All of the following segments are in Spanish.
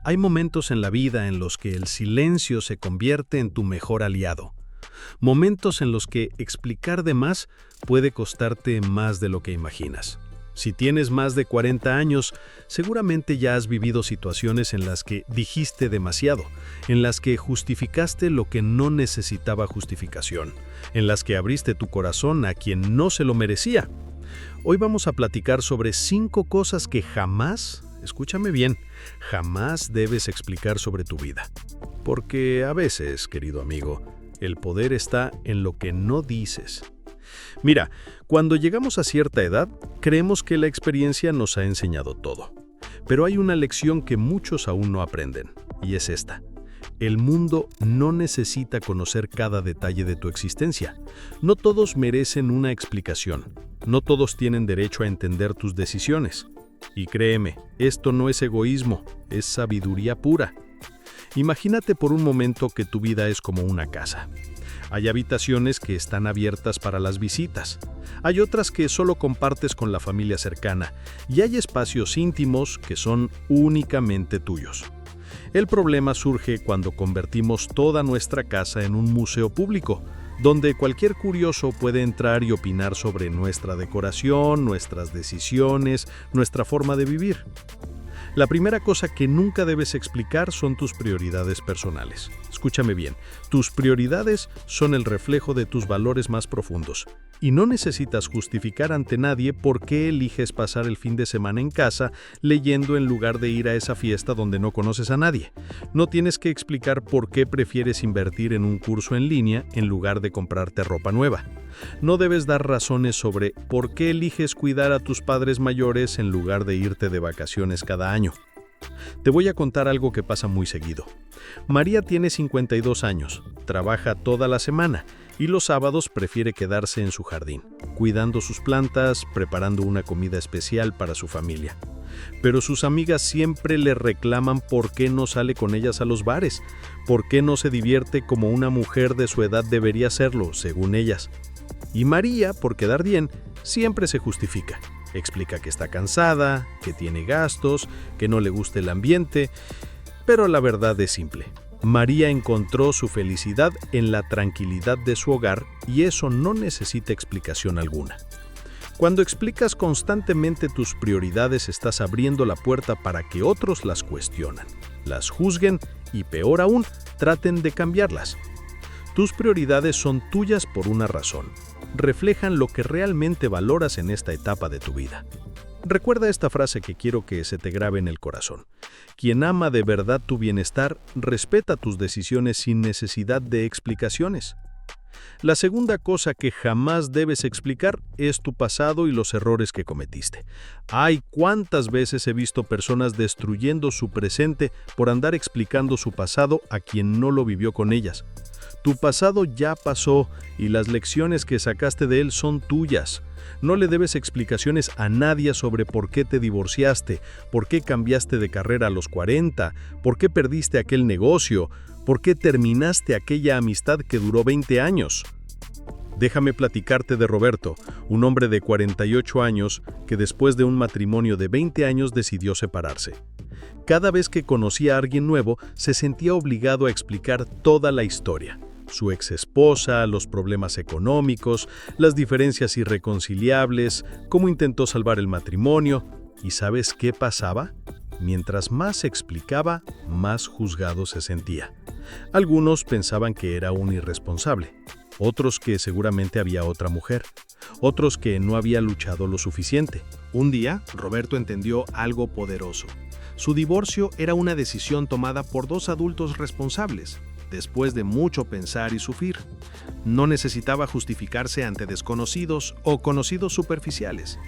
Hay momentos en la vida en los que el silencio se convierte en tu mejor aliado. Momentos en los que explicar de más puede costarte más de lo que imaginas. Si tienes más de 40 años, seguramente ya has vivido situaciones en las que dijiste demasiado, en las que justificaste lo que no necesitaba justificación, en las que abriste tu corazón a quien no se lo merecía. Hoy vamos a platicar sobre 5 cosas que jamás, escúchame bien, jamás debes explicar sobre tu vida. Porque a veces, querido amigo, el poder está en lo que no dices. Mira, cuando llegamos a cierta edad, creemos que la experiencia nos ha enseñado todo. Pero hay una lección que muchos aún no aprenden, y es esta. El mundo no necesita conocer cada detalle de tu existencia. No todos merecen una explicación. No todos tienen derecho a entender tus decisiones. Y créeme, esto no es egoísmo, es sabiduría pura. Imagínate por un momento que tu vida es como una casa. Hay habitaciones que están abiertas para las visitas. Hay otras que solo compartes con la familia cercana. Y hay espacios íntimos que son únicamente tuyos. El problema surge cuando convertimos toda nuestra casa en un museo público, donde cualquier curioso puede entrar y opinar sobre nuestra decoración, nuestras decisiones, nuestra forma de vivir. La primera cosa que nunca debes explicar son tus prioridades personales. Escúchame bien, tus prioridades son el reflejo de tus valores más profundos. Y no necesitas justificar ante nadie por qué eliges pasar el fin de semana en casa leyendo en lugar de ir a esa fiesta donde no conoces a nadie. No tienes que explicar por qué prefieres invertir en un curso en línea en lugar de comprarte ropa nueva. No debes dar razones sobre por qué eliges cuidar a tus padres mayores en lugar de irte de vacaciones cada año. Te voy a contar algo que pasa muy seguido. María tiene 52 años, trabaja toda la semana y los sábados prefiere quedarse en su jardín, cuidando sus plantas, preparando una comida especial para su familia. Pero sus amigas siempre le reclaman por qué no sale con ellas a los bares, por qué no se divierte como una mujer de su edad debería hacerlo, según ellas. Y María, por quedar bien, siempre se justifica. Explica que está cansada, que tiene gastos, que no le gusta el ambiente, pero la verdad es simple. María encontró su felicidad en la tranquilidad de su hogar y eso no necesita explicación alguna. Cuando explicas constantemente tus prioridades, estás abriendo la puerta para que otros las cuestionen, las juzguen y, peor aún, traten de cambiarlas. Tus prioridades son tuyas por una razón. Reflejan lo que realmente valoras en esta etapa de tu vida. Recuerda esta frase que quiero que se te grabe en el corazón. Quien ama de verdad tu bienestar, respeta tus decisiones sin necesidad de explicaciones. La segunda cosa que jamás debes explicar es tu pasado y los errores que cometiste. Ay, cuántas veces he visto personas destruyendo su presente por andar explicando su pasado a quien no lo vivió con ellas. Tu pasado ya pasó y las lecciones que sacaste de él son tuyas. No le debes explicaciones a nadie sobre por qué te divorciaste, por qué cambiaste de carrera a los 40, por qué perdiste aquel negocio, por qué terminaste aquella amistad que duró 20 años. Déjame platicarte de Roberto, un hombre de 48 años que después de un matrimonio de 20 años decidió separarse. Cada vez que conocía a alguien nuevo, se sentía obligado a explicar toda la historia. Su exesposa, los problemas económicos, las diferencias irreconciliables, cómo intentó salvar el matrimonio. ¿Y sabes qué pasaba? Mientras más explicaba, más juzgado se sentía. Algunos pensaban que era un irresponsable, otros que seguramente había otra mujer, otros que no había luchado lo suficiente. Un día, Roberto entendió algo poderoso. Su divorcio era una decisión tomada por 2 adultos responsables, después de mucho pensar y sufrir. No necesitaba justificarse ante desconocidos o conocidos superficiales.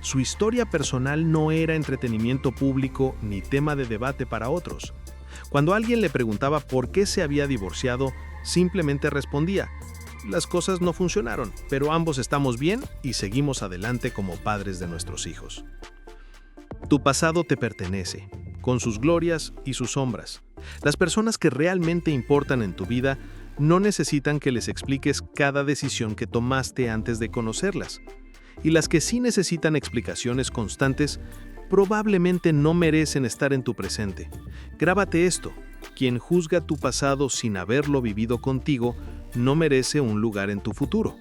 Su historia personal no era entretenimiento público ni tema de debate para otros. Cuando alguien le preguntaba por qué se había divorciado, simplemente respondía: las cosas no funcionaron, pero ambos estamos bien y seguimos adelante como padres de nuestros hijos. Tu pasado te pertenece, con sus glorias y sus sombras. Las personas que realmente importan en tu vida no necesitan que les expliques cada decisión que tomaste antes de conocerlas. Y las que sí necesitan explicaciones constantes probablemente no merecen estar en tu presente. Grábate esto: quien juzga tu pasado sin haberlo vivido contigo no merece un lugar en tu futuro.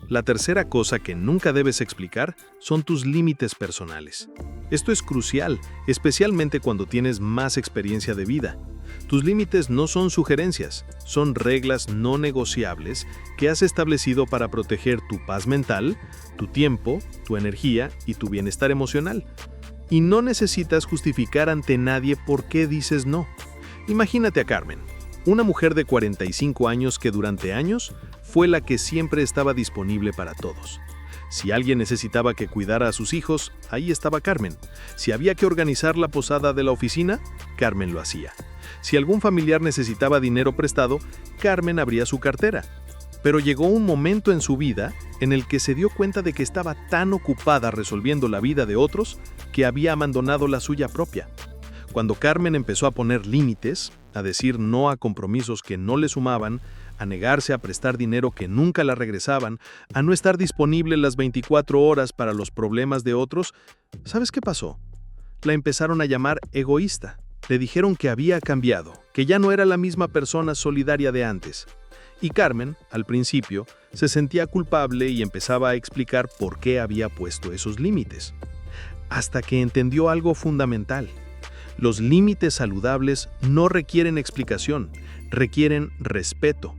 La tercera cosa que nunca debes explicar son tus límites personales. Esto es crucial, especialmente cuando tienes más experiencia de vida. Tus límites no son sugerencias, son reglas no negociables que has establecido para proteger tu paz mental, tu tiempo, tu energía y tu bienestar emocional. Y no necesitas justificar ante nadie por qué dices no. Imagínate a Carmen, una mujer de 45 años que durante años fue la que siempre estaba disponible para todos. Si alguien necesitaba que cuidara a sus hijos, ahí estaba Carmen. Si había que organizar la posada de la oficina, Carmen lo hacía. Si algún familiar necesitaba dinero prestado, Carmen abría su cartera. Pero llegó un momento en su vida en el que se dio cuenta de que estaba tan ocupada resolviendo la vida de otros que había abandonado la suya propia. Cuando Carmen empezó a poner límites, a decir no a compromisos que no le sumaban, a negarse a prestar dinero que nunca la regresaban, a no estar disponible las 24 horas para los problemas de otros, ¿sabes qué pasó? La empezaron a llamar egoísta. Le dijeron que había cambiado, que ya no era la misma persona solidaria de antes. Y Carmen, al principio, se sentía culpable y empezaba a explicar por qué había puesto esos límites. Hasta que entendió algo fundamental. Los límites saludables no requieren explicación, requieren respeto.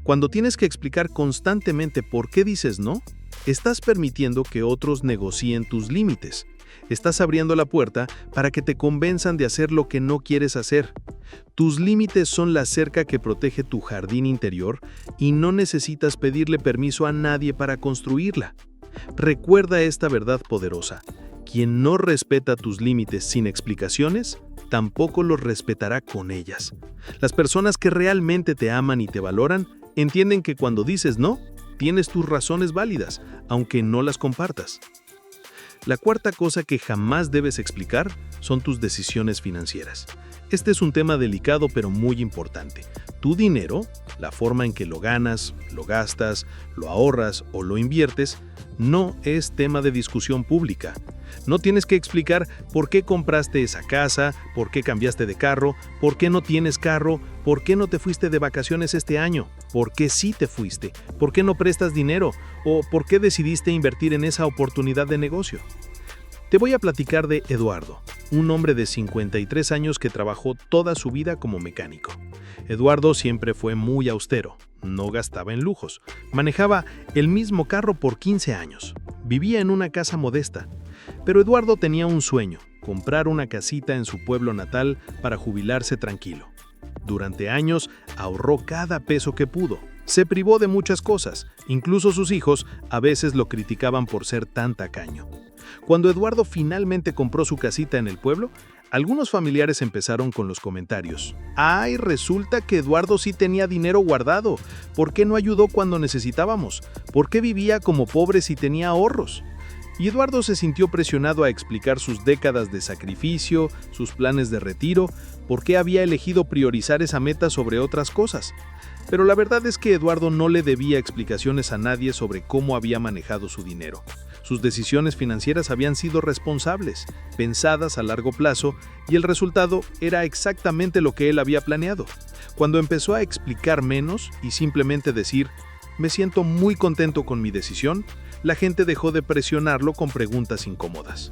Cuando tienes que explicar constantemente por qué dices no, estás permitiendo que otros negocien tus límites. Estás abriendo la puerta para que te convenzan de hacer lo que no quieres hacer. Tus límites son la cerca que protege tu jardín interior y no necesitas pedirle permiso a nadie para construirla. Recuerda esta verdad poderosa: quien no respeta tus límites sin explicaciones, tampoco los respetará con ellas. Las personas que realmente te aman y te valoran entienden que cuando dices no, tienes tus razones válidas, aunque no las compartas. La cuarta cosa que jamás debes explicar son tus decisiones financieras. Este es un tema delicado pero muy importante. Tu dinero, la forma en que lo ganas, lo gastas, lo ahorras o lo inviertes, no es tema de discusión pública. No tienes que explicar por qué compraste esa casa, por qué cambiaste de carro, por qué no tienes carro, por qué no te fuiste de vacaciones este año, por qué sí te fuiste, por qué no prestas dinero o por qué decidiste invertir en esa oportunidad de negocio. Te voy a platicar de Eduardo, un hombre de 53 años que trabajó toda su vida como mecánico. Eduardo siempre fue muy austero, no gastaba en lujos, manejaba el mismo carro por 15 años, vivía en una casa modesta. Pero Eduardo tenía un sueño: comprar una casita en su pueblo natal para jubilarse tranquilo. Durante años ahorró cada peso que pudo. Se privó de muchas cosas, incluso sus hijos a veces lo criticaban por ser tan tacaño. Cuando Eduardo finalmente compró su casita en el pueblo, algunos familiares empezaron con los comentarios: ¡ay, resulta que Eduardo sí tenía dinero guardado! ¿Por qué no ayudó cuando necesitábamos? ¿Por qué vivía como pobre si tenía ahorros? Y Eduardo se sintió presionado a explicar sus décadas de sacrificio, sus planes de retiro, por qué había elegido priorizar esa meta sobre otras cosas. Pero la verdad es que Eduardo no le debía explicaciones a nadie sobre cómo había manejado su dinero. Sus decisiones financieras habían sido responsables, pensadas a largo plazo, y el resultado era exactamente lo que él había planeado. Cuando empezó a explicar menos y simplemente decir: me siento muy contento con mi decisión, la gente dejó de presionarlo con preguntas incómodas.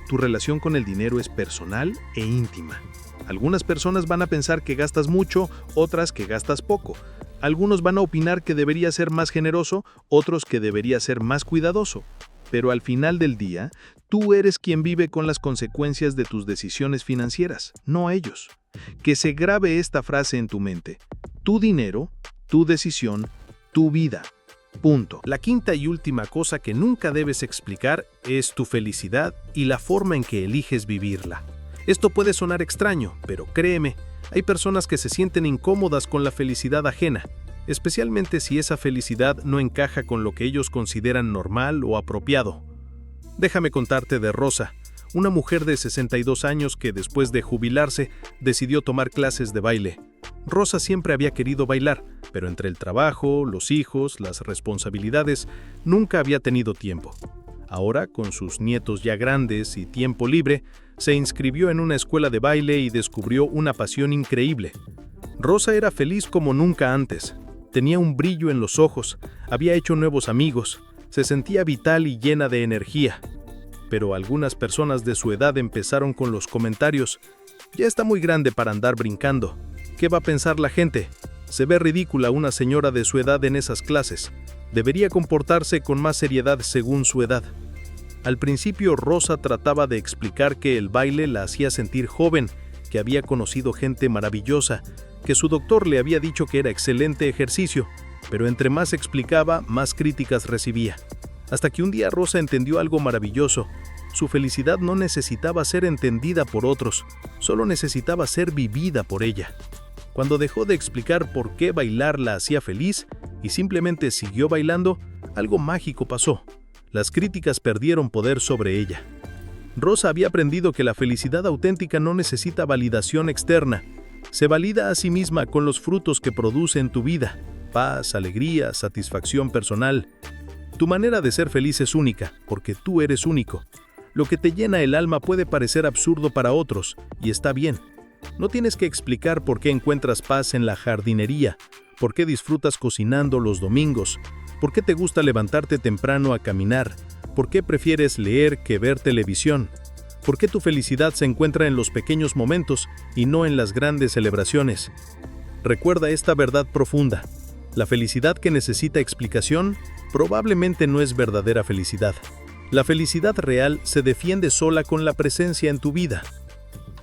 Tu relación con el dinero es personal e íntima. Algunas personas van a pensar que gastas mucho, otras que gastas poco. Algunos van a opinar que deberías ser más generoso, otros que deberías ser más cuidadoso. Pero al final del día, tú eres quien vive con las consecuencias de tus decisiones financieras, no ellos. Que se grabe esta frase en tu mente: tu dinero, tu decisión, tu vida. Punto. La quinta y última cosa que nunca debes explicar es tu felicidad y la forma en que eliges vivirla. Esto puede sonar extraño, pero créeme, hay personas que se sienten incómodas con la felicidad ajena, especialmente si esa felicidad no encaja con lo que ellos consideran normal o apropiado. Déjame contarte de Rosa, una mujer de 62 años que después de jubilarse decidió tomar clases de baile. Rosa siempre había querido bailar, pero entre el trabajo, los hijos, las responsabilidades, nunca había tenido tiempo. Ahora, con sus nietos ya grandes y tiempo libre, se inscribió en una escuela de baile y descubrió una pasión increíble. Rosa era feliz como nunca antes. Tenía un brillo en los ojos, había hecho nuevos amigos, se sentía vital y llena de energía. Pero algunas personas de su edad empezaron con los comentarios: «Ya está muy grande para andar brincando. ¿Qué va a pensar la gente? Se ve ridícula una señora de su edad en esas clases. Debería comportarse con más seriedad según su edad». Al principio, Rosa trataba de explicar que el baile la hacía sentir joven, que había conocido gente maravillosa, que su doctor le había dicho que era excelente ejercicio, pero entre más explicaba, más críticas recibía. Hasta que un día Rosa entendió algo maravilloso. Su felicidad no necesitaba ser entendida por otros, solo necesitaba ser vivida por ella. Cuando dejó de explicar por qué bailar la hacía feliz y simplemente siguió bailando, algo mágico pasó. Las críticas perdieron poder sobre ella. Rosa había aprendido que la felicidad auténtica no necesita validación externa. Se valida a sí misma con los frutos que produce en tu vida: paz, alegría, satisfacción personal. Tu manera de ser feliz es única, porque tú eres único. Lo que te llena el alma puede parecer absurdo para otros, y está bien. No tienes que explicar por qué encuentras paz en la jardinería, por qué disfrutas cocinando los domingos, por qué te gusta levantarte temprano a caminar, por qué prefieres leer que ver televisión, por qué tu felicidad se encuentra en los pequeños momentos y no en las grandes celebraciones. Recuerda esta verdad profunda: la felicidad que necesita explicación probablemente no es verdadera felicidad. La felicidad real se defiende sola con la presencia en tu vida.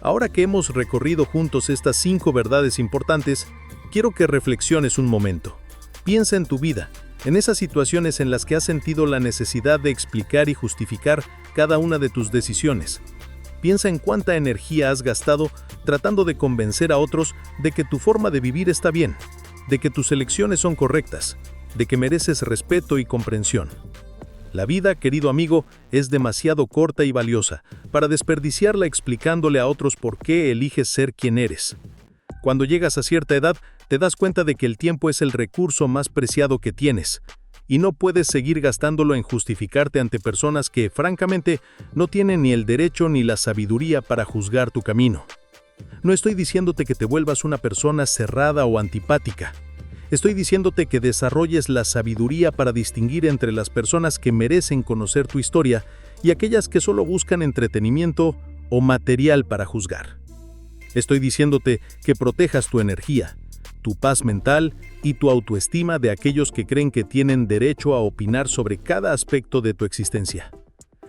Ahora que hemos recorrido juntos estas 5 verdades importantes, quiero que reflexiones un momento. Piensa en tu vida, en esas situaciones en las que has sentido la necesidad de explicar y justificar cada una de tus decisiones. Piensa en cuánta energía has gastado tratando de convencer a otros de que tu forma de vivir está bien, de que tus elecciones son correctas, de que mereces respeto y comprensión. La vida, querido amigo, es demasiado corta y valiosa para desperdiciarla explicándole a otros por qué eliges ser quien eres. Cuando llegas a cierta edad, te das cuenta de que el tiempo es el recurso más preciado que tienes, y no puedes seguir gastándolo en justificarte ante personas que, francamente, no tienen ni el derecho ni la sabiduría para juzgar tu camino. No estoy diciéndote que te vuelvas una persona cerrada o antipática. Estoy diciéndote que desarrolles la sabiduría para distinguir entre las personas que merecen conocer tu historia y aquellas que solo buscan entretenimiento o material para juzgar. Estoy diciéndote que protejas tu energía, tu paz mental y tu autoestima de aquellos que creen que tienen derecho a opinar sobre cada aspecto de tu existencia.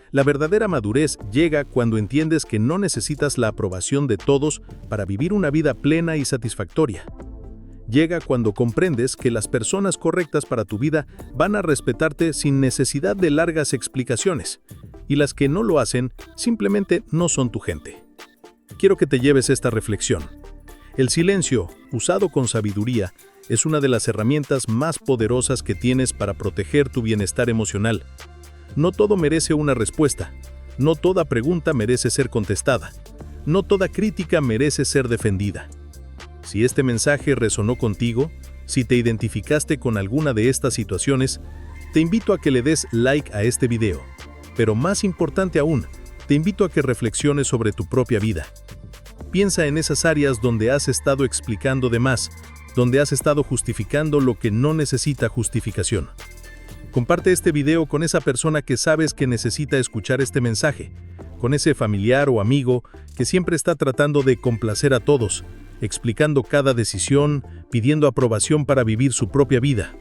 La verdadera madurez llega cuando entiendes que no necesitas la aprobación de todos para vivir una vida plena y satisfactoria. Llega cuando comprendes que las personas correctas para tu vida van a respetarte sin necesidad de largas explicaciones, y las que no lo hacen simplemente no son tu gente. Quiero que te lleves esta reflexión. El silencio, usado con sabiduría, es una de las herramientas más poderosas que tienes para proteger tu bienestar emocional. No todo merece una respuesta, no toda pregunta merece ser contestada, no toda crítica merece ser defendida. Si este mensaje resonó contigo, si te identificaste con alguna de estas situaciones, te invito a que le des like a este video. Pero más importante aún, te invito a que reflexiones sobre tu propia vida. Piensa en esas áreas donde has estado explicando de más, donde has estado justificando lo que no necesita justificación. Comparte este video con esa persona que sabes que necesita escuchar este mensaje, con ese familiar o amigo que siempre está tratando de complacer a todos, explicando cada decisión, pidiendo aprobación para vivir su propia vida.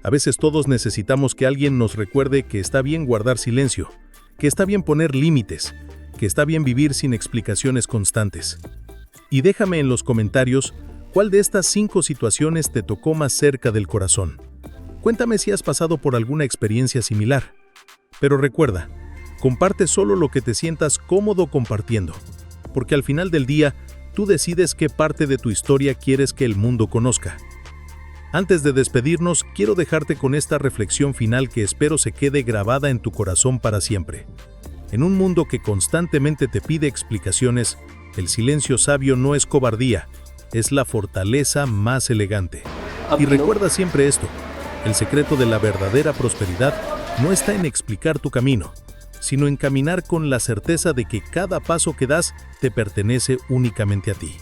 A veces todos necesitamos que alguien nos recuerde que está bien guardar silencio, que está bien poner límites, que está bien vivir sin explicaciones constantes. Y déjame en los comentarios cuál de estas 5 situaciones te tocó más cerca del corazón. Cuéntame si has pasado por alguna experiencia similar. Pero recuerda, comparte solo lo que te sientas cómodo compartiendo, porque al final del día, tú decides qué parte de tu historia quieres que el mundo conozca. Antes de despedirnos, quiero dejarte con esta reflexión final que espero se quede grabada en tu corazón para siempre. En un mundo que constantemente te pide explicaciones, el silencio sabio no es cobardía, es la fortaleza más elegante. Y recuerda siempre esto, el secreto de la verdadera prosperidad no está en explicar tu camino, sino en caminar con la certeza de que cada paso que das te pertenece únicamente a ti.